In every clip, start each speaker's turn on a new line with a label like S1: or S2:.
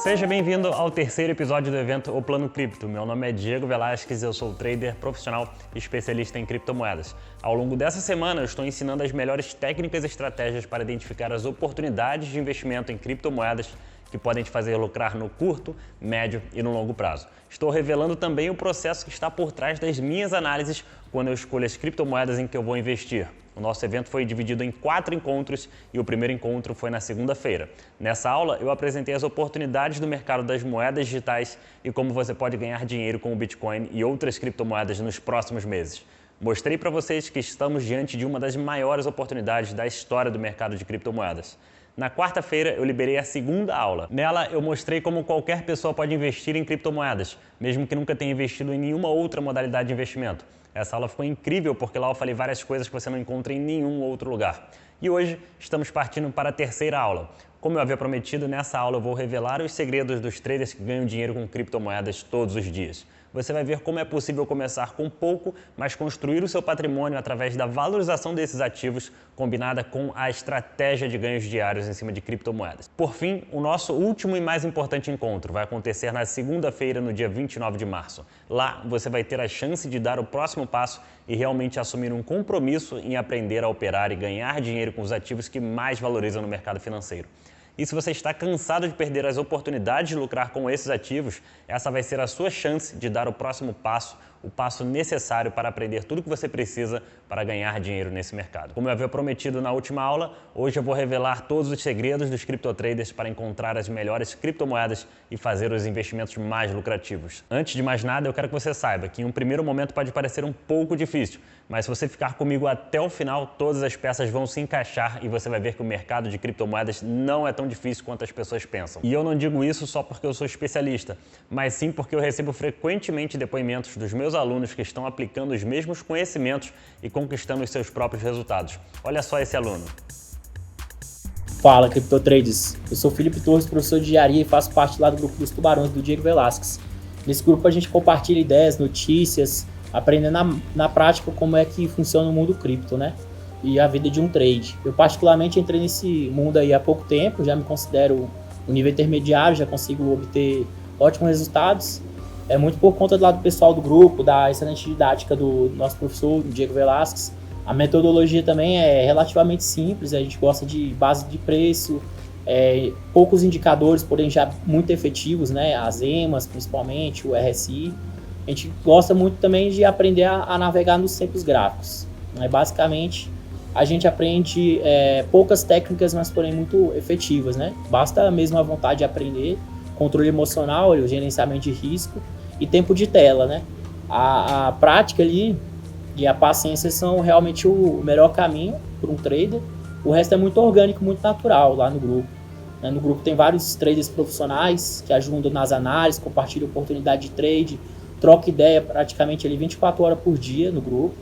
S1: Seja bem-vindo ao terceiro episódio do evento O Plano Cripto. Meu nome é Diego Velasquez, eu sou trader profissional e especialista em criptomoedas. Ao longo dessa semana, eu estou ensinando as melhores técnicas e estratégias para identificar as oportunidades de investimento em criptomoedas que podem te fazer lucrar no curto, médio e no longo prazo. Estou revelando também o processo que está por trás das minhas análises quando eu escolho as criptomoedas em que eu vou investir. O nosso evento foi dividido em 4 encontros e o primeiro encontro foi na segunda-feira. Nessa aula, eu apresentei as oportunidades do mercado das moedas digitais e como você pode ganhar dinheiro com o Bitcoin e outras criptomoedas nos próximos meses. Mostrei para vocês que estamos diante de uma das maiores oportunidades da história do mercado de criptomoedas. Na quarta-feira, eu liberei a segunda aula. Nela, eu mostrei como qualquer pessoa pode investir em criptomoedas, mesmo que nunca tenha investido em nenhuma outra modalidade de investimento. Essa aula ficou incrível porque lá eu falei várias coisas que você não encontra em nenhum outro lugar. E hoje estamos partindo para a terceira aula. Como eu havia prometido, nessa aula eu vou revelar os segredos dos traders que ganham dinheiro com criptomoedas todos os dias. Você vai ver como é possível começar com pouco, mas construir o seu patrimônio através da valorização desses ativos, combinada com a estratégia de ganhos diários em cima de criptomoedas. Por fim, o nosso último e mais importante encontro vai acontecer na segunda-feira, no dia 29 de março. Lá, você vai ter a chance de dar o próximo passo e realmente assumir um compromisso em aprender a operar e ganhar dinheiro com os ativos que mais valorizam no mercado financeiro. E se você está cansado de perder as oportunidades de lucrar com esses ativos, essa vai ser a sua chance de dar o próximo passo, o passo necessário para aprender tudo o que você precisa para ganhar dinheiro nesse mercado. Como eu havia prometido na última aula, hoje eu vou revelar todos os segredos dos criptotraders para encontrar as melhores criptomoedas e fazer os investimentos mais lucrativos. Antes de mais nada, eu quero que você saiba que em um primeiro momento pode parecer um pouco difícil, mas se você ficar comigo até o final, todas as peças vão se encaixar e você vai ver que o mercado de criptomoedas não é tão difícil quanto as pessoas pensam. E eu não digo isso só porque eu sou especialista, mas sim porque eu recebo frequentemente depoimentos dos meus alunos que estão aplicando os mesmos conhecimentos e conquistando os seus próprios resultados. Olha só esse aluno.
S2: Fala, CryptoTraders. Eu sou Felipe Torres, professor de engenharia e faço parte lá do grupo dos Tubarões do Diego Velasquez. Nesse grupo a gente compartilha ideias, notícias, aprendendo na prática como é que funciona o mundo cripto, né? E a vida de um trade. Eu particularmente entrei nesse mundo aí há pouco tempo, já me considero um nível intermediário, já consigo obter ótimos resultados. É muito por conta do lado pessoal do grupo, da excelente didática do nosso professor, Diego Velasquez. A metodologia também é relativamente simples, a gente gosta de base de preço, poucos indicadores, porém já muito efetivos, né? As EMAs, principalmente, o RSI. A gente gosta muito também de aprender a navegar nos tempos gráficos. Basicamente, a gente aprende poucas técnicas, mas porém muito efetivas, né? Basta mesmo a vontade de aprender, controle emocional, o gerenciamento de risco e tempo de tela, né? A prática ali e a paciência são realmente o melhor caminho para um trader. O resto é muito orgânico, muito natural lá no grupo. No grupo tem vários traders profissionais que ajudam nas análises, compartilham oportunidade de trade, troca ideia praticamente ali 24 horas por dia no grupo.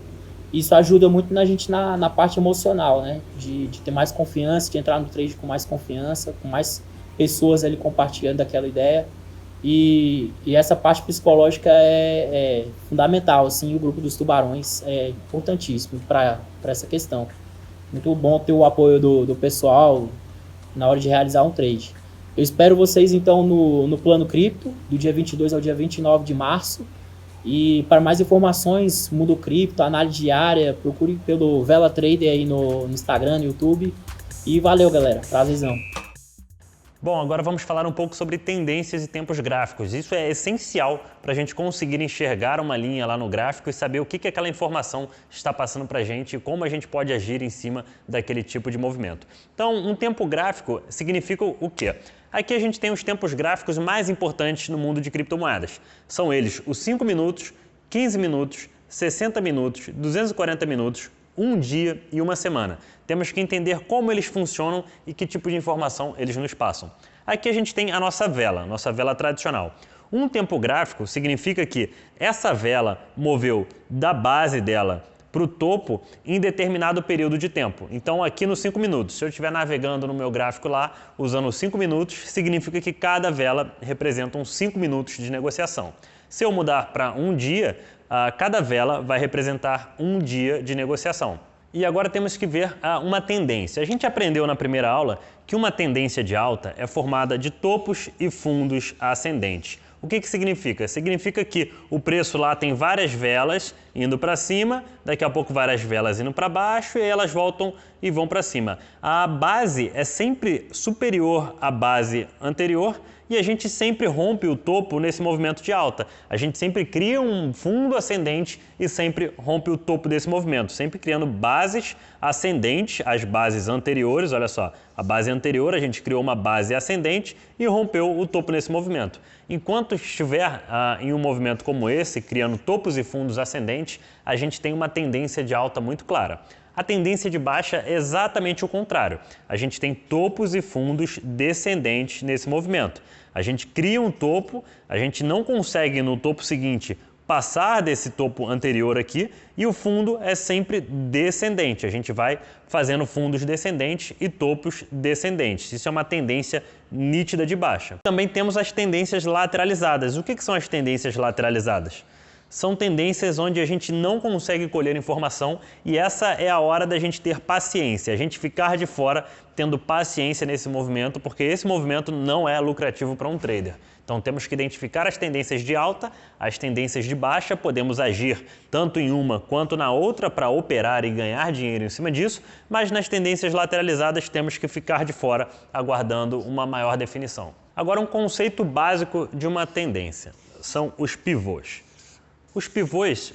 S2: Isso ajuda muito na gente na parte emocional, né? De ter mais confiança, de entrar no trade com mais confiança, com mais pessoas ali compartilhando aquela ideia. E essa parte psicológica é fundamental, assim, o grupo dos tubarões é importantíssimo para essa questão. Muito bom ter o apoio do pessoal na hora de realizar um trade. Eu espero vocês, então, no Plano Cripto, do dia 22 ao dia 29 de março. E para mais informações, Mundo Cripto, análise diária, procure pelo Vela Trader aí no Instagram, no YouTube. E valeu, galera. Prazerzão.
S1: Bom, agora vamos falar um pouco sobre tendências e tempos gráficos. Isso é essencial para a gente conseguir enxergar uma linha lá no gráfico e saber o que aquela informação está passando para a gente e como a gente pode agir em cima daquele tipo de movimento. Então, um tempo gráfico significa o quê? Aqui a gente tem os tempos gráficos mais importantes no mundo de criptomoedas. São eles os 5 minutos, 15 minutos, 60 minutos, 240 minutos, um dia e uma semana. Temos que entender como eles funcionam e que tipo de informação eles nos passam. Aqui a gente tem a nossa vela tradicional. Um tempo gráfico significa que essa vela moveu da base dela para o topo em determinado período de tempo. Então aqui nos 5 minutos, se eu estiver navegando no meu gráfico lá, usando os 5 minutos, significa que cada vela representa uns 5 minutos de negociação. Se eu mudar para um dia, cada vela vai representar um dia de negociação. E agora temos que ver uma tendência. A gente aprendeu na primeira aula que uma tendência de alta é formada de topos e fundos ascendentes. O que significa? Significa que o preço lá tem várias velas indo para cima, daqui a pouco várias velas indo para baixo e elas voltam e vão para cima. A base é sempre superior à base anterior e a gente sempre rompe o topo nesse movimento de alta. A gente sempre cria um fundo ascendente e sempre rompe o topo desse movimento, sempre criando bases ascendentes às bases anteriores. Olha só, a base anterior a gente criou uma base ascendente e rompeu o topo nesse movimento. Enquanto estiver em um movimento como esse, criando topos e fundos ascendentes, a gente tem uma tendência de alta muito clara. A tendência de baixa é exatamente o contrário. A gente tem topos e fundos descendentes nesse movimento. A gente cria um topo, a gente não consegue no topo seguinte passar desse topo anterior aqui e o fundo é sempre descendente. A gente vai fazendo fundos descendentes e topos descendentes. Isso é uma tendência nítida de baixa. Também temos as tendências lateralizadas. O que são as tendências lateralizadas? São tendências onde a gente não consegue colher informação e essa é a hora da gente ter paciência, a gente ficar de fora tendo paciência nesse movimento, porque esse movimento não é lucrativo para um trader. Então temos que identificar as tendências de alta, as tendências de baixa, podemos agir tanto em uma quanto na outra para operar e ganhar dinheiro em cima disso, mas nas tendências lateralizadas temos que ficar de fora aguardando uma maior definição. Agora um conceito básico de uma tendência, são os pivôs. Os pivôs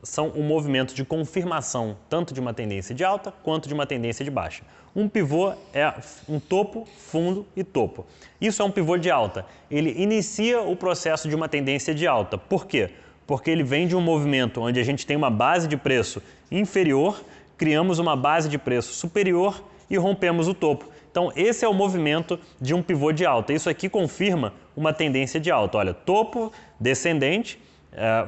S1: são um movimento de confirmação tanto de uma tendência de alta quanto de uma tendência de baixa. Um pivô é um topo, fundo e topo. Isso é um pivô de alta. Ele inicia o processo de uma tendência de alta. Por quê? Porque ele vem de um movimento onde a gente tem uma base de preço inferior, criamos uma base de preço superior e rompemos o topo. Então esse é o movimento de um pivô de alta. Isso aqui confirma uma tendência de alta. Olha, topo descendente,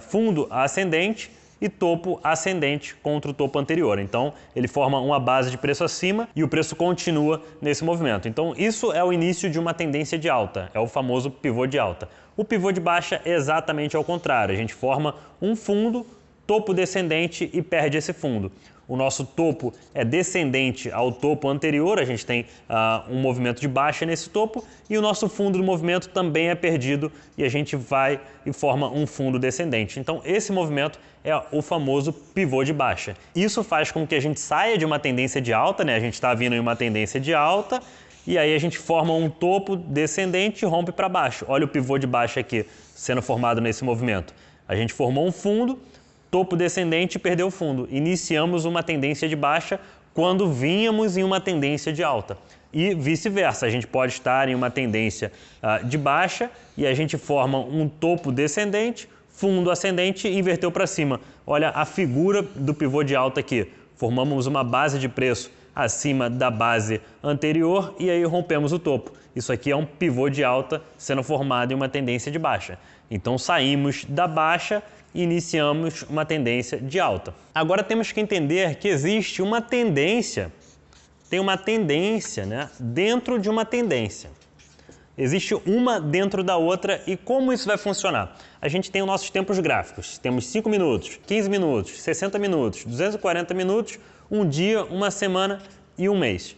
S1: fundo ascendente e topo ascendente contra o topo anterior. Então, ele forma uma base de preço acima e o preço continua nesse movimento. Então, isso é o início de uma tendência de alta, é o famoso pivô de alta. O pivô de baixa é exatamente ao contrário. A gente forma um fundo, topo descendente e perde esse fundo. O nosso topo é descendente ao topo anterior, a gente tem um movimento de baixa nesse topo e o nosso fundo do movimento também é perdido e a gente vai e forma um fundo descendente. Então esse movimento é o famoso pivô de baixa. Isso faz com que a gente saia de uma tendência de alta, né? A gente está vindo em uma tendência de alta e aí a gente forma um topo descendente e rompe para baixo. Olha o pivô de baixa aqui sendo formado nesse movimento. A gente formou um fundo, topo descendente e perdeu o fundo. Iniciamos uma tendência de baixa quando vínhamos em uma tendência de alta. E vice-versa, a gente pode estar em uma tendência de baixa e a gente forma um topo descendente, fundo ascendente e inverteu para cima. Olha a figura do pivô de alta aqui. Formamos uma base de preço acima da base anterior e aí rompemos o topo. Isso aqui é um pivô de alta sendo formado em uma tendência de baixa. Então saímos da baixa e iniciamos uma tendência de alta. Agora temos que entender que existe uma tendência, né, dentro de uma tendência. Existe uma dentro da outra e como isso vai funcionar? A gente tem os nossos tempos gráficos. Temos 5 minutos, 15 minutos, 60 minutos, 240 minutos, um dia, uma semana e um mês.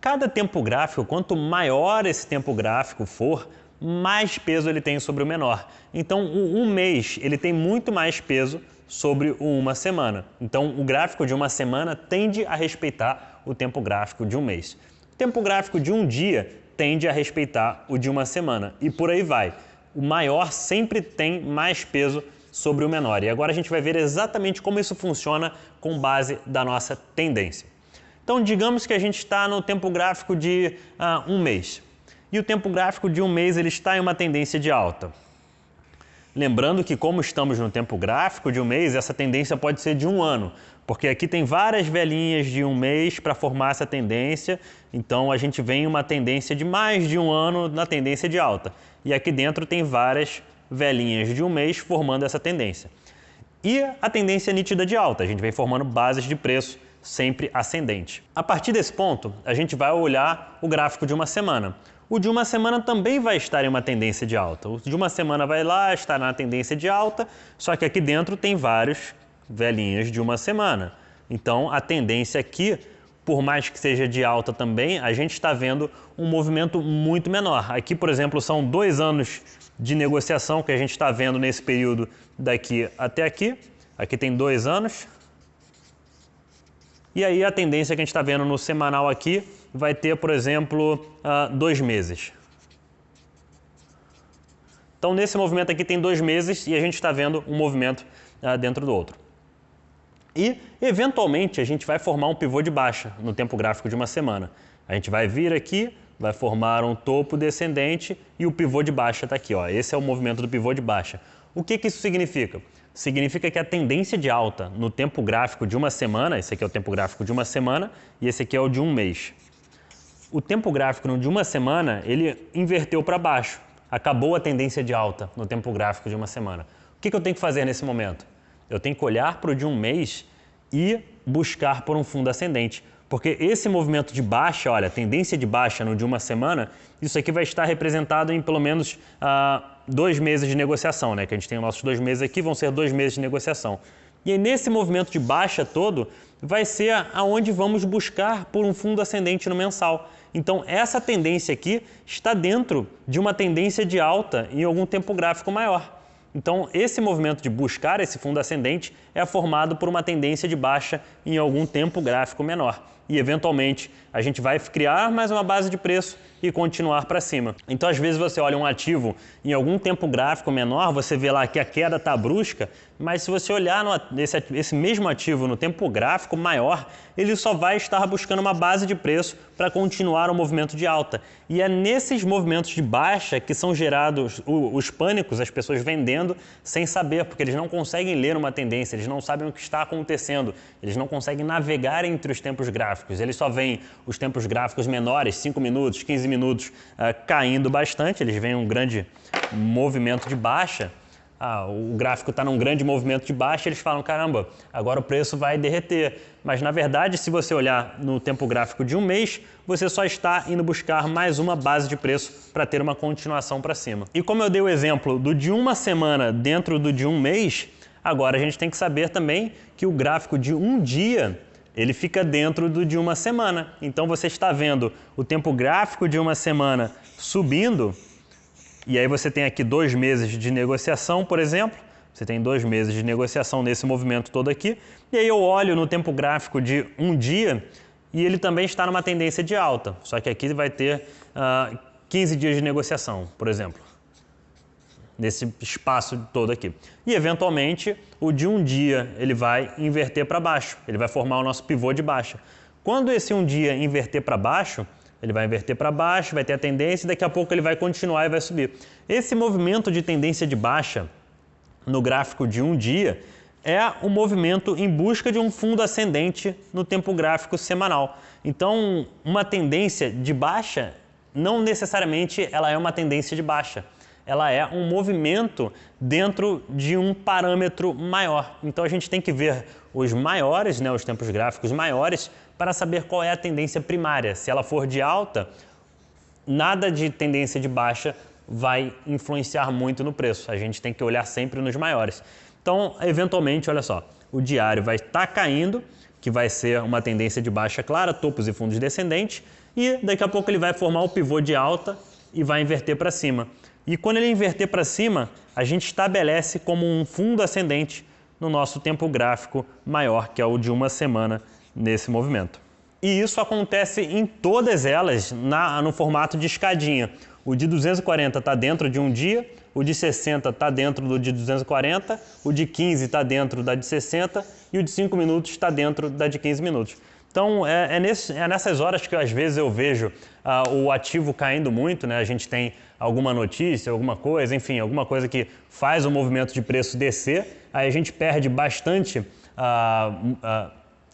S1: Cada tempo gráfico, quanto maior esse tempo gráfico for, mais peso ele tem sobre o menor. Então, um mês ele tem muito mais peso sobre uma semana. Então, o gráfico de uma semana tende a respeitar o tempo gráfico de um mês. O tempo gráfico de um dia tende a respeitar o de uma semana e por aí vai. O maior sempre tem mais peso sobre o menor. E agora a gente vai ver exatamente como isso funciona com base da nossa tendência. Então, digamos que a gente está no tempo gráfico de um mês. E o tempo gráfico de um mês ele está em uma tendência de alta. Lembrando que como estamos no tempo gráfico de um mês, essa tendência pode ser de um ano, porque aqui tem várias velinhas de um mês para formar essa tendência, então a gente vem em uma tendência de mais de um ano na tendência de alta. E aqui dentro tem várias velinhas de um mês formando essa tendência. E a tendência nítida de alta, a gente vem formando bases de preço sempre ascendente. A partir desse ponto, a gente vai olhar o gráfico de uma semana. O de uma semana também vai estar em uma tendência de alta. O de uma semana vai lá, estar na tendência de alta, só que aqui dentro tem vários velinhas de uma semana. Então, a tendência aqui, por mais que seja de alta também, a gente está vendo um movimento muito menor. Aqui, por exemplo, são 2 anos de negociação que a gente está vendo nesse período daqui até aqui. Aqui tem 2 anos. E aí a tendência que a gente está vendo no semanal aqui vai ter, por exemplo, 2 meses. Então, nesse movimento aqui tem 2 meses e a gente está vendo um movimento dentro do outro. E, eventualmente, a gente vai formar um pivô de baixa no tempo gráfico de uma semana. A gente vai vir aqui, vai formar um topo descendente e o pivô de baixa está aqui. Ó. Esse é o movimento do pivô de baixa. O que isso significa? Significa que a tendência de alta no tempo gráfico de uma semana, esse aqui é o tempo gráfico de uma semana e esse aqui é o de um mês. O tempo gráfico de uma semana, ele inverteu para baixo. Acabou a tendência de alta no tempo gráfico de uma semana. O que eu tenho que fazer nesse momento? Eu tenho que olhar para o de um mês e buscar por um fundo ascendente. Porque esse movimento de baixa, olha, tendência de baixa no de uma semana, isso aqui vai estar representado em pelo menos 2 meses de negociação, né? Que a gente tem os nossos 2 meses aqui, vão ser 2 meses de negociação. E aí, nesse movimento de baixa todo, vai ser aonde vamos buscar por um fundo ascendente no mensal. Então, essa tendência aqui está dentro de uma tendência de alta em algum tempo gráfico maior. Então, esse movimento de buscar esse fundo ascendente é formado por uma tendência de baixa em algum tempo gráfico menor. E, eventualmente, a gente vai criar mais uma base de preço e continuar para cima. Então, às vezes, você olha um ativo em algum tempo gráfico menor, você vê lá que a queda está brusca, mas se você olhar esse mesmo ativo no tempo gráfico maior, ele só vai estar buscando uma base de preço para continuar o movimento de alta. E é nesses movimentos de baixa que são gerados os pânicos, as pessoas vendendo sem saber, porque eles não conseguem ler uma tendência, eles não sabem o que está acontecendo, eles não conseguem navegar entre os tempos gráficos, eles só veem os tempos gráficos menores, 5 minutos, 15 minutos, caindo bastante, eles veem um grande movimento de baixa. O gráfico está num grande movimento de baixa, eles falam, caramba, agora o preço vai derreter. Mas, na verdade, se você olhar no tempo gráfico de um mês, você só está indo buscar mais uma base de preço para ter uma continuação para cima. E como eu dei o exemplo do de uma semana dentro do de um mês, agora a gente tem que saber também que o gráfico de um dia, ele fica dentro do de uma semana. Então, você está vendo o tempo gráfico de uma semana subindo. E aí você tem aqui 2 meses de negociação, por exemplo. Você tem 2 meses de negociação nesse movimento todo aqui. E aí eu olho no tempo gráfico de um dia e ele também está numa tendência de alta. Só que aqui vai ter 15 dias de negociação, por exemplo. Nesse espaço todo aqui. E, eventualmente, o de um dia ele vai inverter para baixo. Ele vai formar o nosso pivô de baixa. Quando esse um dia inverter para baixo, ele vai inverter para baixo, vai ter a tendência e daqui a pouco ele vai continuar e vai subir. Esse movimento de tendência de baixa no gráfico de um dia é um movimento em busca de um fundo ascendente no tempo gráfico semanal. Então, uma tendência de baixa não necessariamente ela é uma tendência de baixa. Ela é um movimento dentro de um parâmetro maior. Então, a gente tem que ver os maiores, né, os tempos gráficos maiores, para saber qual é a tendência primária. Se ela for de alta, nada de tendência de baixa vai influenciar muito no preço. A gente tem que olhar sempre nos maiores. Então, eventualmente, olha só, o diário vai estar caindo, que vai ser uma tendência de baixa clara, topos e fundos descendentes, e daqui a pouco ele vai formar o pivô de alta e vai inverter para cima. E quando ele inverter para cima, a gente estabelece como um fundo ascendente no nosso tempo gráfico maior, que é o de uma semana nesse movimento. E isso acontece em todas elas no formato de escadinha. O de 240 está dentro de um dia, o de 60 está dentro do de 240, o de 15 está dentro da de 60 e o de 5 minutos está dentro da de 15 minutos. Então, é nessas horas que às vezes eu vejo o ativo caindo muito, né? A gente tem alguma notícia, alguma coisa, enfim, alguma coisa que faz o movimento de preço descer, aí a gente perde bastante,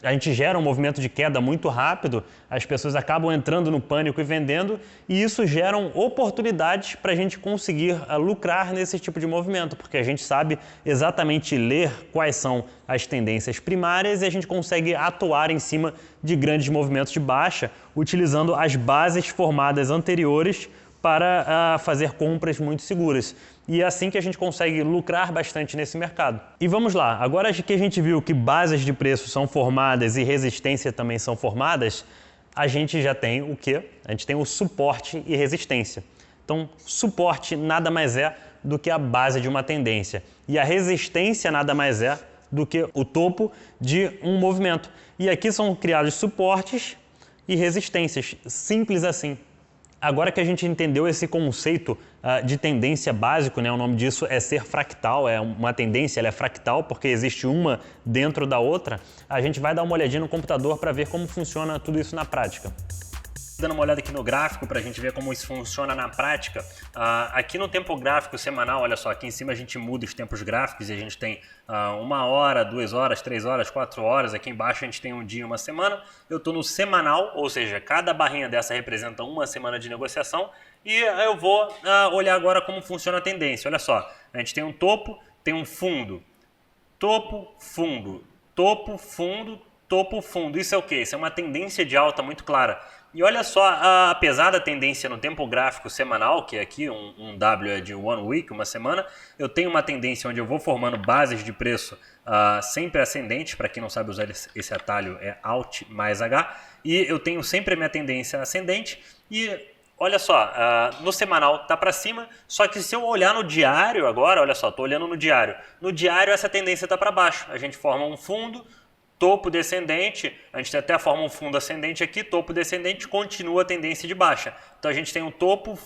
S1: a gente gera um movimento de queda muito rápido, as pessoas acabam entrando no pânico e vendendo, e isso gera oportunidades para a gente conseguir lucrar nesse tipo de movimento, porque a gente sabe exatamente ler quais são as tendências primárias e a gente consegue atuar em cima de grandes movimentos de baixa, utilizando as bases formadas anteriores para fazer compras muito seguras. E é assim que a gente consegue lucrar bastante nesse mercado. E vamos lá, agora que a gente viu que bases de preço são formadas e resistência também são formadas, a gente já tem o quê? A gente tem o suporte e resistência. Então, suporte nada mais é do que a base de uma tendência. E a resistência nada mais é do que o topo de um movimento. E aqui são criados suportes e resistências, simples assim. Agora que a gente entendeu esse conceito de tendência básico, né, o nome disso é ser fractal, é uma tendência, ela é fractal porque existe uma dentro da outra, a gente vai dar uma olhadinha no computador para ver como funciona tudo isso na prática. Dando uma olhada aqui no gráfico para a gente ver como isso funciona na prática. Aqui no tempo gráfico semanal, olha só, aqui em cima a gente muda os tempos gráficos e a gente tem 1 hora, 2 horas, 3 horas, 4 horas. Aqui embaixo a gente tem um dia e uma semana. Eu estou no semanal, ou seja, cada barrinha dessa representa uma semana de negociação. E eu vou olhar agora como funciona a tendência. Olha só, a gente tem um topo, tem um fundo. Topo, fundo, topo, fundo, topo, fundo. Isso é o quê? Isso é uma tendência de alta muito clara. E olha só, apesar da tendência no tempo gráfico semanal, que é aqui um W é de one week, uma semana, eu tenho uma tendência onde eu vou formando bases de preço sempre ascendentes. Para quem não sabe usar esse atalho, é Alt mais H. E eu tenho sempre a minha tendência ascendente. E olha só, no semanal está para cima, só que se eu olhar no diário agora, olha só, estou olhando no diário. No diário essa tendência está para baixo. A gente forma um fundo, topo descendente, a gente até forma um fundo ascendente aqui, topo descendente, continua a tendência de baixa. Então a gente tem um topo,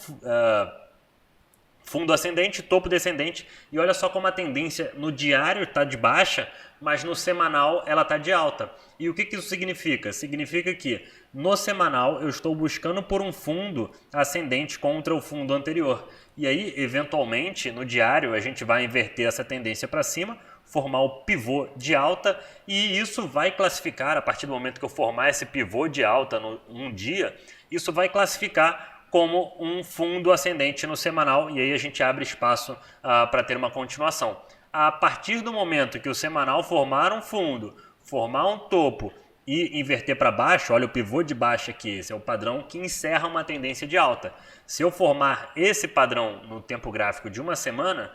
S1: fundo ascendente, topo descendente, e olha só como a tendência no diário está de baixa, mas no semanal ela está de alta. E o que isso significa? Significa que no semanal eu estou buscando por um fundo ascendente contra o fundo anterior. E aí, eventualmente, no diário a gente vai inverter essa tendência para cima, formar o pivô de alta, e isso vai classificar, a partir do momento que eu formar esse pivô de alta num dia, isso vai classificar como um fundo ascendente no semanal, e aí a gente abre espaço para ter uma continuação. A partir do momento que o semanal formar um fundo, formar um topo e inverter para baixo, olha o pivô de baixo aqui, esse é o padrão que encerra uma tendência de alta. Se eu formar esse padrão no tempo gráfico de uma semana,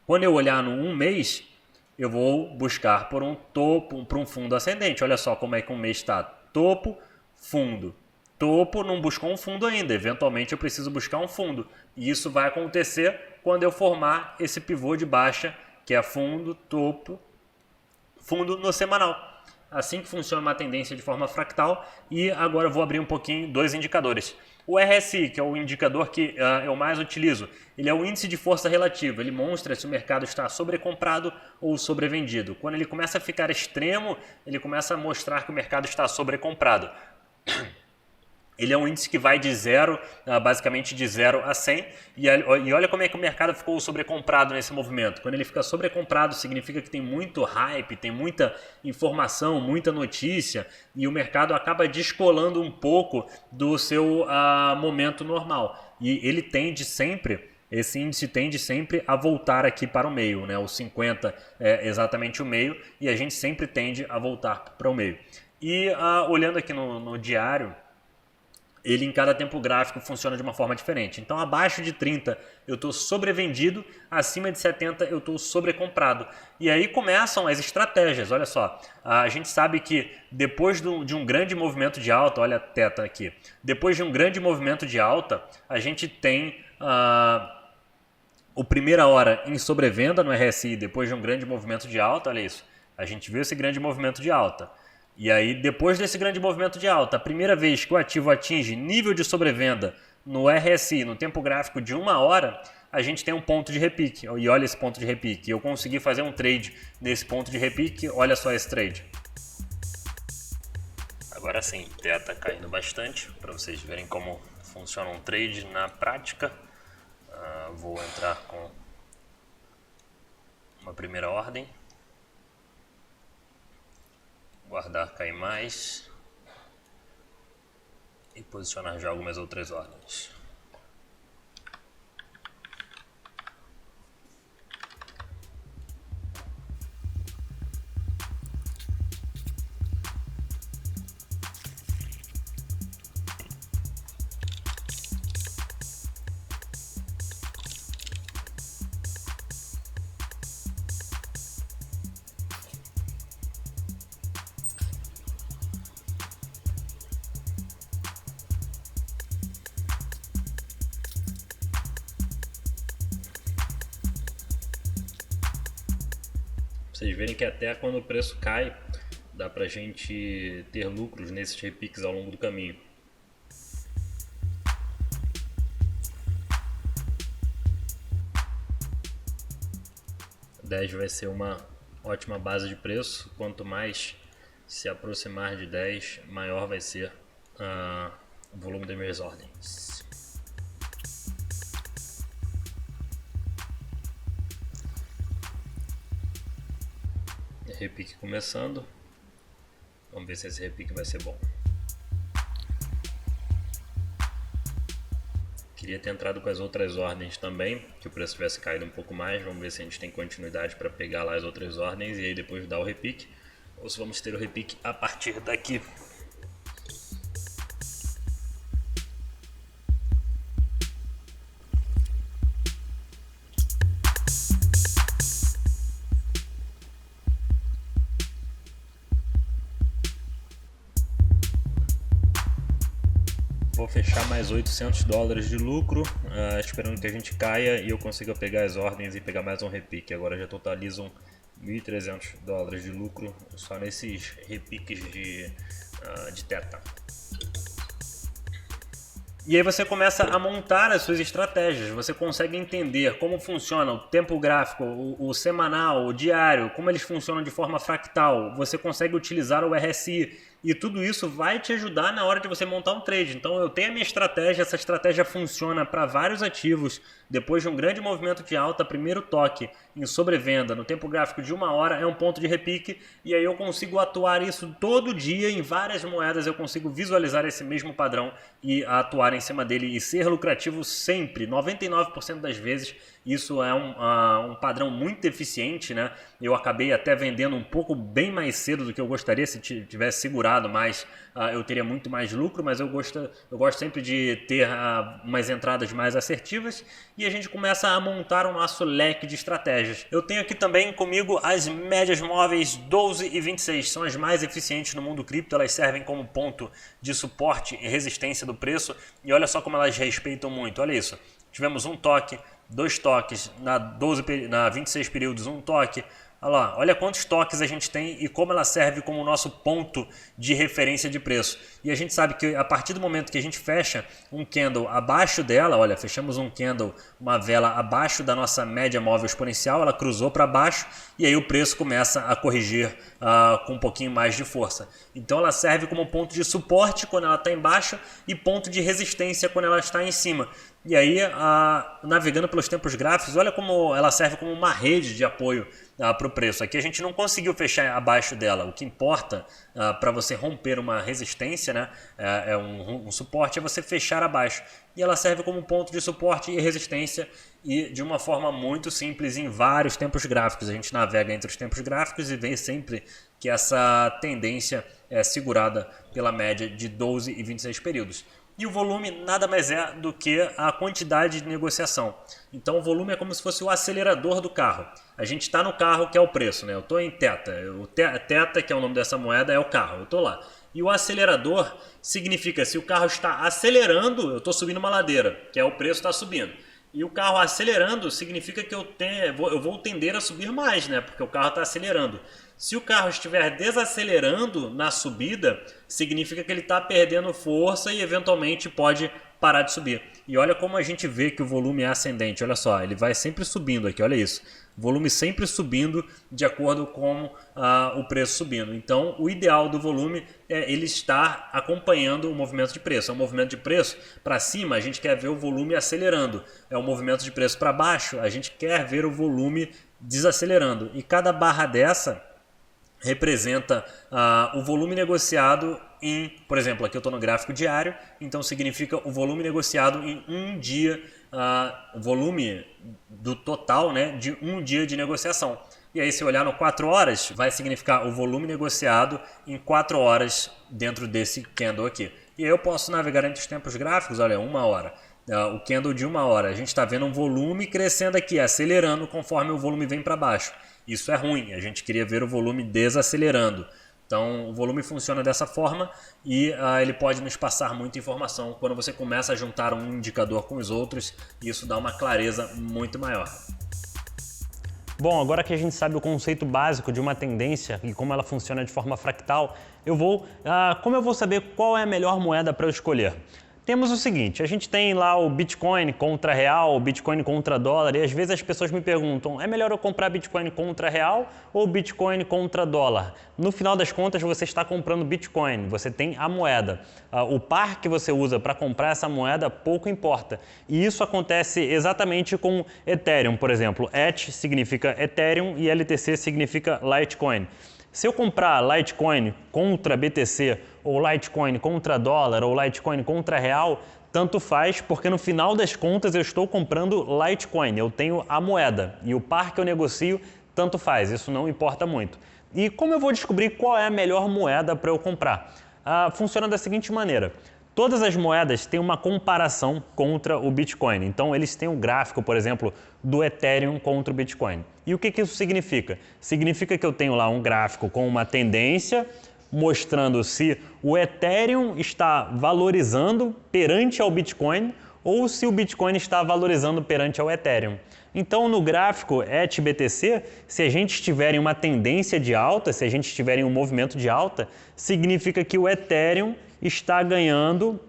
S1: quando eu olhar no um mês, eu vou buscar por um topo, por um fundo ascendente. Olha só como é que um mês está. Topo, fundo. Topo não buscou um fundo ainda. Eventualmente eu preciso buscar um fundo. E isso vai acontecer quando eu formar esse pivô de baixa, que é fundo, topo, fundo no semanal. Assim que funciona uma tendência de forma fractal. E agora eu vou abrir um pouquinho dois indicadores. O RSI, que é o indicador que eu mais utilizo, ele é o índice de força relativa. Ele mostra se o mercado está sobrecomprado ou sobrevendido. Quando ele começa a ficar extremo, ele começa a mostrar que o mercado está sobrecomprado. Ele é um índice que vai de 0, basicamente de 0 a 100. E olha como é que o mercado ficou sobrecomprado nesse movimento. Quando ele fica sobrecomprado, significa que tem muito hype, tem muita informação, muita notícia. E o mercado acaba descolando um pouco do seu momento normal. E ele tende sempre, esse índice tende sempre a voltar aqui para o meio, né? O 50 é exatamente o meio e a gente sempre tende a voltar para o meio. E olhando aqui no diário, ele em cada tempo gráfico funciona de uma forma diferente. Então abaixo de 30 eu estou sobrevendido, acima de 70 eu estou sobrecomprado. E aí começam as estratégias, olha só. A gente sabe que depois de um grande movimento de alta, olha a teta aqui. Depois de um grande movimento de alta, a gente tem o primeira hora em sobrevenda no RSI depois de um grande movimento de alta, olha isso. A gente viu esse grande movimento de alta. E aí, depois desse grande movimento de alta, a primeira vez que o ativo atinge nível de sobrevenda no RSI, no tempo gráfico de 1 hora, a gente tem um ponto de repique. E olha esse ponto de repique. Eu consegui fazer um trade nesse ponto de repique. Olha só esse trade. Agora sim, teta caindo bastante, para vocês verem como funciona um trade na prática. Vou entrar com uma primeira ordem. Guardar cair mais e posicionar já algumas outras ordens. vocês verem que até quando o preço cai, dá pra gente ter lucros nesses repiques ao longo do caminho. $10 vai ser uma ótima base de preço. Quanto mais se aproximar de 10, maior vai ser o volume das minhas ordens. Repique começando. Vamos ver se esse repique vai ser bom. Queria ter entrado com as outras ordens também, que o preço tivesse caído um pouco mais. Vamos ver se a gente tem continuidade para pegar lá as outras ordens e aí depois dar o repique. Ou se vamos ter o repique a partir daqui. Vou fechar mais $800 de lucro, esperando que a gente caia e eu consiga pegar as ordens e pegar mais um repique. Agora já totalizam $1.300 de lucro só nesses repiques de teta. E aí você começa a montar as suas estratégias, você consegue entender como funciona o tempo gráfico, o semanal, o diário, como eles funcionam de forma fractal, você consegue utilizar o RSI e tudo isso vai te ajudar na hora de você montar um trade. Então eu tenho a minha estratégia, essa estratégia funciona para vários ativos. Depois de um grande movimento de alta, primeiro toque em sobrevenda no tempo gráfico de 1 hora é um ponto de repique e aí eu consigo atuar isso todo dia em várias moedas, eu consigo visualizar esse mesmo padrão e atuar em cima dele e ser lucrativo sempre, 99% das vezes. Isso é um padrão muito eficiente, né? Eu acabei até vendendo um pouco bem mais cedo do que eu gostaria. Se tivesse segurado mais, eu teria muito mais lucro, mas eu gosto sempre de ter umas entradas mais assertivas e a gente começa a montar o nosso leque de estratégias. Eu tenho aqui também comigo as médias móveis 12 e 26, são as mais eficientes no mundo cripto, elas servem como ponto de suporte e resistência do preço e olha só como elas respeitam muito, olha isso. Tivemos um toque, 2 toques, na 26 períodos, um toque. Olha quantos toques a gente tem e como ela serve como o nosso ponto de referência de preço. E a gente sabe que a partir do momento que a gente fecha um candle abaixo dela, olha, fechamos um candle, uma vela abaixo da nossa média móvel exponencial, ela cruzou para baixo e aí o preço começa a corrigir com um pouquinho mais de força. Então ela serve como ponto de suporte quando ela está embaixo e ponto de resistência quando ela está em cima. E aí, navegando pelos tempos gráficos, olha como ela serve como uma rede de apoio para o preço. Aqui a gente não conseguiu fechar abaixo dela. O que importa para você romper uma resistência, né, um suporte, é você fechar abaixo. E ela serve como ponto de suporte e resistência e de uma forma muito simples em vários tempos gráficos. A gente navega entre os tempos gráficos e vê sempre que essa tendência é segurada pela média de 12 e 26 períodos. E o volume nada mais é do que a quantidade de negociação. Então o volume é como se fosse o acelerador do carro. A gente está no carro, que é o preço, né? Eu estou em teta. O teta, que é o nome dessa moeda, é o carro. Eu estou lá. E o acelerador significa se o carro está acelerando, eu estou subindo uma ladeira, que é o preço está subindo. E o carro acelerando significa que eu vou tender a subir mais, né? Porque o carro está acelerando. Se o carro estiver desacelerando na subida, significa que ele está perdendo força e eventualmente pode parar de subir. E olha como a gente vê que o volume é ascendente. Olha só, ele vai sempre subindo aqui, olha isso. Volume sempre subindo de acordo com o preço subindo. Então, o ideal do volume é ele estar acompanhando o movimento de preço. É um movimento de preço para cima, a gente quer ver o volume acelerando. É um movimento de preço para baixo, a gente quer ver o volume desacelerando. E cada barra dessa representa o volume negociado em, por exemplo, aqui eu estou no gráfico diário, então significa o volume negociado em um dia, o volume do total, né, de um dia de negociação. E aí se olhar no 4 horas, vai significar o volume negociado em 4 horas dentro desse candle aqui. E aí eu posso navegar entre os tempos gráficos, olha, 1 hora. O candle de 1 hora, a gente está vendo um volume crescendo aqui, acelerando conforme o volume vem para baixo. Isso é ruim, a gente queria ver o volume desacelerando. Então o volume funciona dessa forma e ele pode nos passar muita informação quando você começa a juntar um indicador com os outros e isso dá uma clareza muito maior. Bom, agora que a gente sabe o conceito básico de uma tendência e como ela funciona de forma fractal, como eu vou saber qual é a melhor moeda para eu escolher? Temos o seguinte, a gente tem lá o Bitcoin contra real, o Bitcoin contra dólar, e às vezes as pessoas me perguntam, é melhor eu comprar Bitcoin contra real ou Bitcoin contra dólar? No final das contas, você está comprando Bitcoin, você tem a moeda. O par que você usa para comprar essa moeda pouco importa. E isso acontece exatamente com Ethereum, por exemplo. ETH significa Ethereum e LTC significa Litecoin. Se eu comprar Litecoin contra BTC, ou Litecoin contra dólar, ou Litecoin contra real, tanto faz, porque no final das contas eu estou comprando Litecoin, eu tenho a moeda, e o par que eu negocio, tanto faz, isso não importa muito. E como eu vou descobrir qual é a melhor moeda para eu comprar? Funciona da seguinte maneira. Todas as moedas têm uma comparação contra o Bitcoin. Então, eles têm um gráfico, por exemplo, do Ethereum contra o Bitcoin. E o que isso significa? Significa que eu tenho lá um gráfico com uma tendência mostrando se o Ethereum está valorizando perante ao Bitcoin ou se o Bitcoin está valorizando perante ao Ethereum. Então, no gráfico ETH-BTC, se a gente estiver em uma tendência de alta, se a gente estiver em um movimento de alta, significa que o Ethereum está ganhando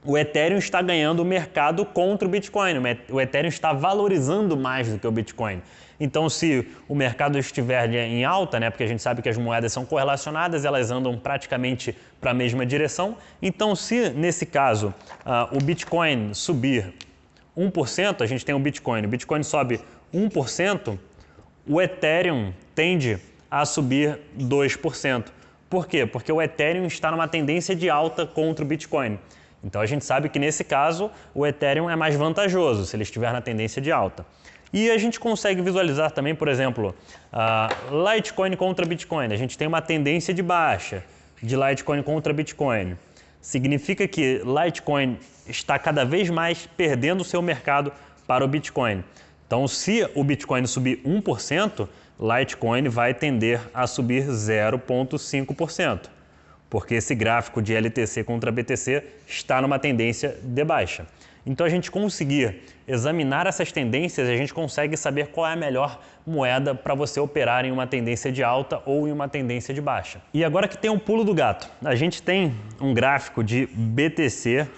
S1: o mercado contra o Bitcoin. O Ethereum está valorizando mais do que o Bitcoin. Então, se o mercado estiver em alta, porque a gente sabe que as moedas são correlacionadas, elas andam praticamente para a mesma direção. Então, se nesse caso o Bitcoin subir 1%, a gente tem o Bitcoin sobe 1%, o Ethereum tende a subir 2%. Por quê? Porque o Ethereum está numa tendência de alta contra o Bitcoin. Então a gente sabe que nesse caso o Ethereum é mais vantajoso se ele estiver na tendência de alta. E a gente consegue visualizar também, por exemplo, Litecoin contra Bitcoin. A gente tem uma tendência de baixa de Litecoin contra Bitcoin. Significa que Litecoin está cada vez mais perdendo o seu mercado para o Bitcoin. Então, se o Bitcoin subir 1%, Litecoin vai tender a subir 0,5%, porque esse gráfico de LTC contra BTC está numa tendência de baixa. Então, a gente conseguir examinar essas tendências, a gente consegue saber qual é a melhor moeda para você operar em uma tendência de alta ou em uma tendência de baixa. E agora que tem um pulo do gato, a gente tem um gráfico de BTC.D.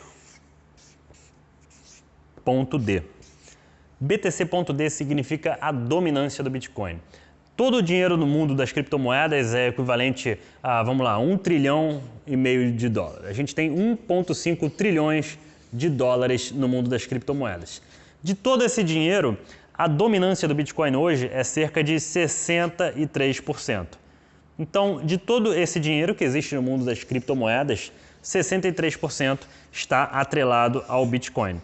S1: BTC.D significa a dominância do Bitcoin. Todo o dinheiro no mundo das criptomoedas é equivalente a, $1,5 trilhão de dólares. A gente tem 1,5 trilhões de dólares no mundo das criptomoedas. De todo esse dinheiro, a dominância do Bitcoin hoje é cerca de 63%. Então, de todo esse dinheiro que existe no mundo das criptomoedas, 63% está atrelado ao Bitcoin.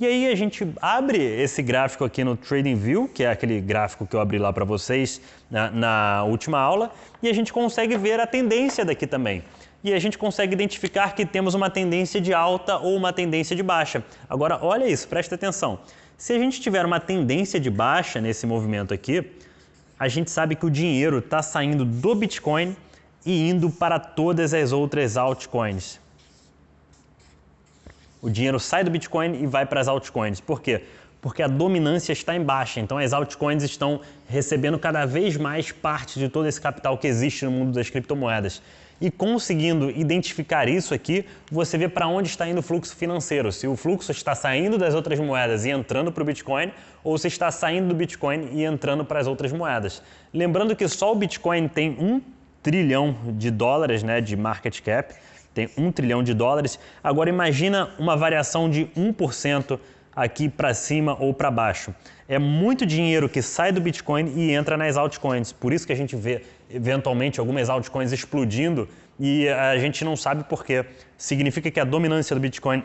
S1: E aí a gente abre esse gráfico aqui no TradingView, que é aquele gráfico que eu abri lá para vocês na última aula, e a gente consegue ver a tendência daqui também. E a gente consegue identificar que temos uma tendência de alta ou uma tendência de baixa. Agora, olha isso, presta atenção. Se a gente tiver uma tendência de baixa nesse movimento aqui, a gente sabe que o dinheiro está saindo do Bitcoin e indo para todas as outras altcoins. O dinheiro sai do Bitcoin e vai para as altcoins. Por quê? Porque a dominância está em baixa. Então, as altcoins estão recebendo cada vez mais parte de todo esse capital que existe no mundo das criptomoedas. E conseguindo identificar isso aqui, você vê para onde está indo o fluxo financeiro. Se o fluxo está saindo das outras moedas e entrando para o Bitcoin, ou se está saindo do Bitcoin e entrando para as outras moedas. Lembrando que só o Bitcoin tem $1 trilhão de market cap. Tem $1 trilhão. Agora imagina uma variação de 1% aqui para cima ou para baixo. É muito dinheiro que sai do Bitcoin e entra nas altcoins. Por isso que a gente vê, eventualmente, algumas altcoins explodindo e a gente não sabe por quê. Significa que a dominância do Bitcoin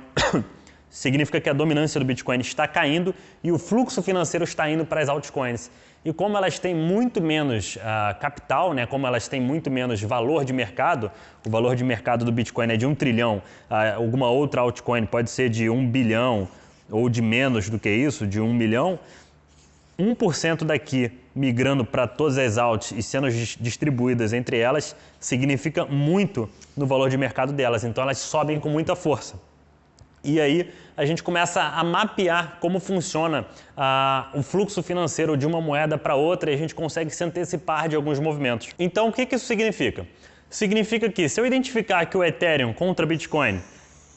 S1: está caindo e o fluxo financeiro está indo para as altcoins. E como elas têm muito menos capital, como elas têm muito menos valor de mercado, o valor de mercado do Bitcoin é de 1 trilhão, alguma outra altcoin pode ser de 1 bilhão ou de menos do que isso, de 1 milhão, 1% daqui migrando para todas as alts e sendo distribuídas entre elas significa muito no valor de mercado delas, então elas sobem com muita força. E aí a gente começa a mapear como funciona o fluxo financeiro de uma moeda para outra e a gente consegue se antecipar de alguns movimentos. Então, o que isso significa? Significa que se eu identificar que o Ethereum contra Bitcoin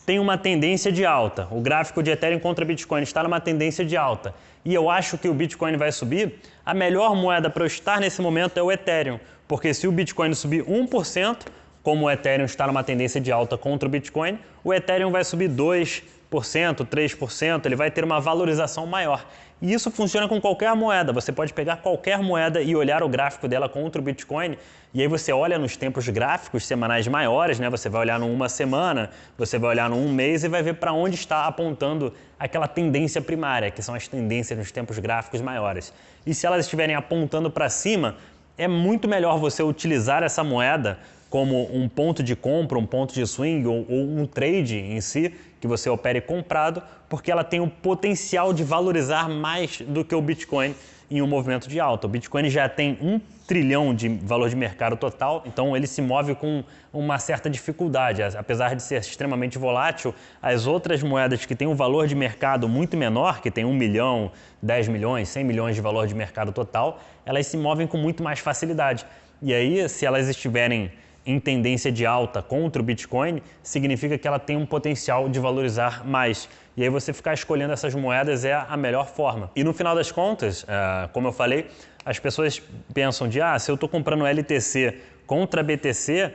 S1: tem uma tendência de alta, o gráfico de Ethereum contra Bitcoin está numa tendência de alta e eu acho que o Bitcoin vai subir, a melhor moeda para eu estar nesse momento é o Ethereum, porque se o Bitcoin subir 1%, como o Ethereum está numa tendência de alta contra o Bitcoin, o Ethereum vai subir 2%, 3%, ele vai ter uma valorização maior. E isso funciona com qualquer moeda. Você pode pegar qualquer moeda e olhar o gráfico dela contra o Bitcoin, e aí você olha nos tempos gráficos semanais maiores, né? Você vai olhar numa semana, você vai olhar num mês e vai ver para onde está apontando aquela tendência primária, que são as tendências nos tempos gráficos maiores. E se elas estiverem apontando para cima, é muito melhor você utilizar essa moeda como um ponto de compra, um ponto de swing ou um trade em si, que você opere comprado, porque ela tem o potencial de valorizar mais do que o Bitcoin em um movimento de alta. O Bitcoin já tem 1 trilhão de valor de mercado total, então ele se move com uma certa dificuldade. Apesar de ser extremamente volátil, as outras moedas que têm um valor de mercado muito menor, que tem 1 milhão, 10 milhões, 100 milhões de valor de mercado total, elas se movem com muito mais facilidade. E aí, se elas estiverem em tendência de alta contra o Bitcoin, significa que ela tem um potencial de valorizar mais. E aí você ficar escolhendo essas moedas é a melhor forma. E no final das contas, como eu falei, as pessoas pensam de, se eu estou comprando LTC contra BTC,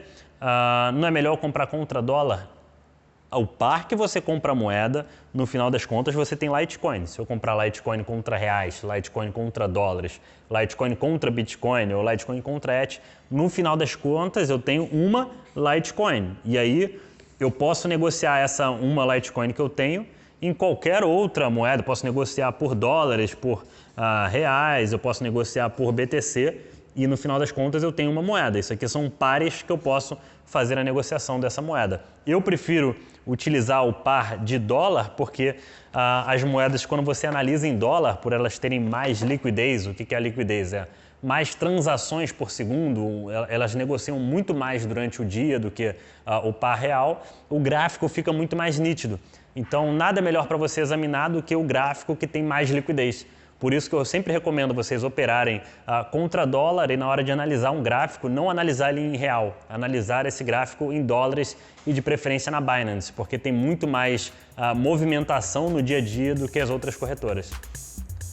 S1: não é melhor comprar contra dólar? Ao par que você compra a moeda, no final das contas você tem Litecoin. Se eu comprar Litecoin contra reais, Litecoin contra dólares, Litecoin contra Bitcoin ou Litecoin contra ETH, no final das contas eu tenho uma Litecoin. E aí eu posso negociar essa uma Litecoin que eu tenho em qualquer outra moeda. Eu posso negociar por dólares, por reais, eu posso negociar por BTC e no final das contas eu tenho uma moeda. Isso aqui são pares que eu posso fazer a negociação dessa moeda. Eu prefiro utilizar o par de dólar porque as moedas, quando você analisa em dólar, por elas terem mais liquidez, o que é a liquidez? É mais transações por segundo, elas negociam muito mais durante o dia do que o par real, o gráfico fica muito mais nítido. Então, nada melhor para você examinar do que o gráfico que tem mais liquidez. Por isso que eu sempre recomendo vocês operarem contra dólar e na hora de analisar um gráfico, não analisar ele em real, analisar esse gráfico em dólares e de preferência na Binance, porque tem muito mais movimentação no dia a dia do que as outras corretoras.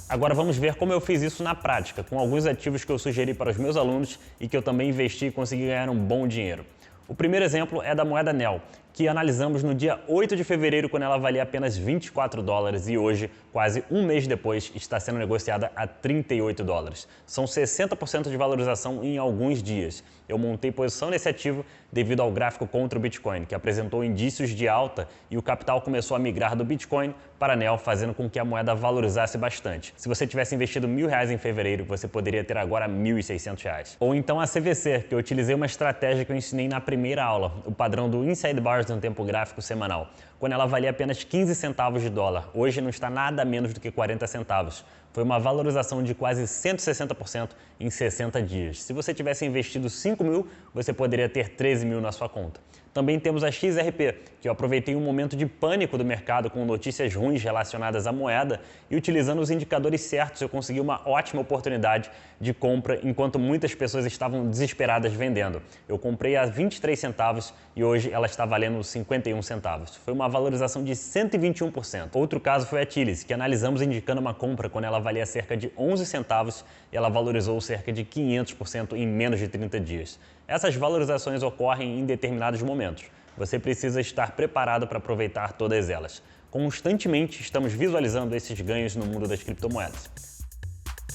S1: Agora vamos ver como eu fiz isso na prática, com alguns ativos que eu sugeri para os meus alunos e que eu também investi e consegui ganhar um bom dinheiro. O primeiro exemplo é da moeda NEL, que analisamos no dia 8 de fevereiro, quando ela valia apenas 24 dólares e hoje, quase um mês depois, está sendo negociada a 38 dólares. São 60% de valorização em alguns dias. Eu montei posição nesse ativo devido ao gráfico contra o Bitcoin, que apresentou indícios de alta e o capital começou a migrar do Bitcoin para a NEL, fazendo com que a moeda valorizasse bastante. Se você tivesse investido R$1.000 em fevereiro, você poderia ter agora R$1.600. Ou então a CVC, que eu utilizei uma estratégia que eu ensinei na primeira aula, o padrão do Inside Bars no tempo gráfico semanal, quando ela valia apenas 15 centavos de dólar. Hoje não está nada menos do que 40 centavos. Foi uma valorização de quase 160% em 60 dias. Se você tivesse investido 5 mil, você poderia ter 13 mil na sua conta. Também temos a XRP, que eu aproveitei um momento de pânico do mercado com notícias ruins relacionadas à moeda e utilizando os indicadores certos eu consegui uma ótima oportunidade de compra enquanto muitas pessoas estavam desesperadas vendendo. Eu comprei a 23 centavos e hoje ela está valendo 51 centavos. Foi uma valorização de 121%. Outro caso foi a Tillis, que analisamos indicando uma compra quando ela valia cerca de 11 centavos e ela valorizou cerca de 500% em menos de 30 dias. Essas valorizações ocorrem em determinados momentos. Você precisa estar preparado para aproveitar todas elas. Constantemente estamos visualizando esses ganhos no mundo das criptomoedas.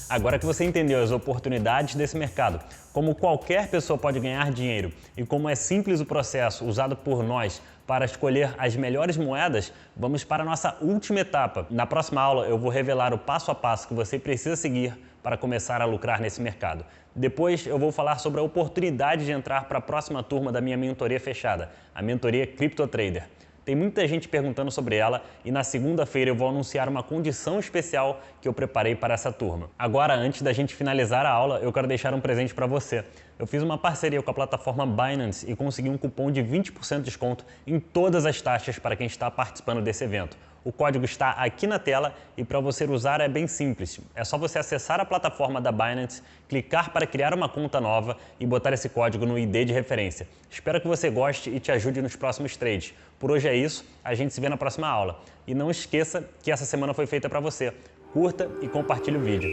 S1: Agora que você entendeu as oportunidades desse mercado, como qualquer pessoa pode ganhar dinheiro e como é simples o processo usado por nós para escolher as melhores moedas, vamos para a nossa última etapa. Na próxima aula eu vou revelar o passo a passo que você precisa seguir para começar a lucrar nesse mercado. Depois eu vou falar sobre a oportunidade de entrar para a próxima turma da minha mentoria fechada, a mentoria Crypto Trader. Tem muita gente perguntando sobre ela e na segunda-feira eu vou anunciar uma condição especial que eu preparei para essa turma. Agora, antes da gente finalizar a aula, eu quero deixar um presente para você. Eu fiz uma parceria com a plataforma Binance e consegui um cupom de 20% de desconto em todas as taxas para quem está participando desse evento. O código está aqui na tela e para você usar é bem simples. É só você acessar a plataforma da Binance, clicar para criar uma conta nova e botar esse código no ID de referência. Espero que você goste e te ajude nos próximos trades. Por hoje é isso, a gente se vê na próxima aula. E não esqueça que essa semana foi feita para você. Curta e compartilhe o vídeo.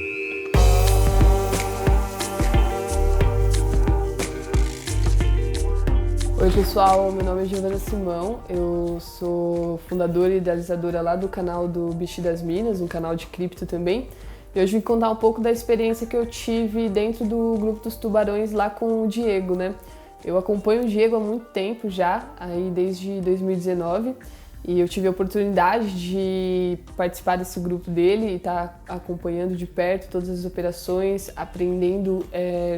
S3: Oi pessoal, meu nome é Giovana Simão, eu sou fundadora e idealizadora lá do canal do Bicho das Minas, um canal de cripto também. E hoje vim contar um pouco da experiência que eu tive dentro do grupo dos tubarões lá com o Diego, né? Eu acompanho o Diego há muito tempo já, aí desde 2019, e eu tive a oportunidade de participar desse grupo dele e estar acompanhando de perto todas as operações, aprendendo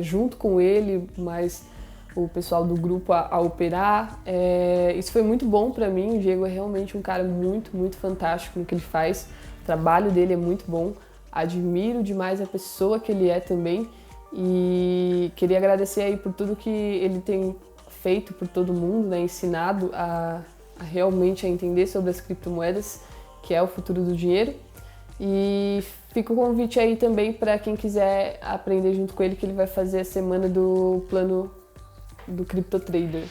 S3: junto com ele, mas o pessoal do grupo a operar. Isso foi muito bom para mim. O Diego é realmente um cara muito, muito fantástico no que ele faz. O trabalho dele é muito bom. Admiro demais a pessoa que ele é também. E queria agradecer aí por tudo que ele tem feito por todo mundo, né? Ensinado a realmente a entender sobre as criptomoedas, que é o futuro do dinheiro. E fica o convite aí também para quem quiser aprender junto com ele, que ele vai fazer a semana do plano do Crypto Trader.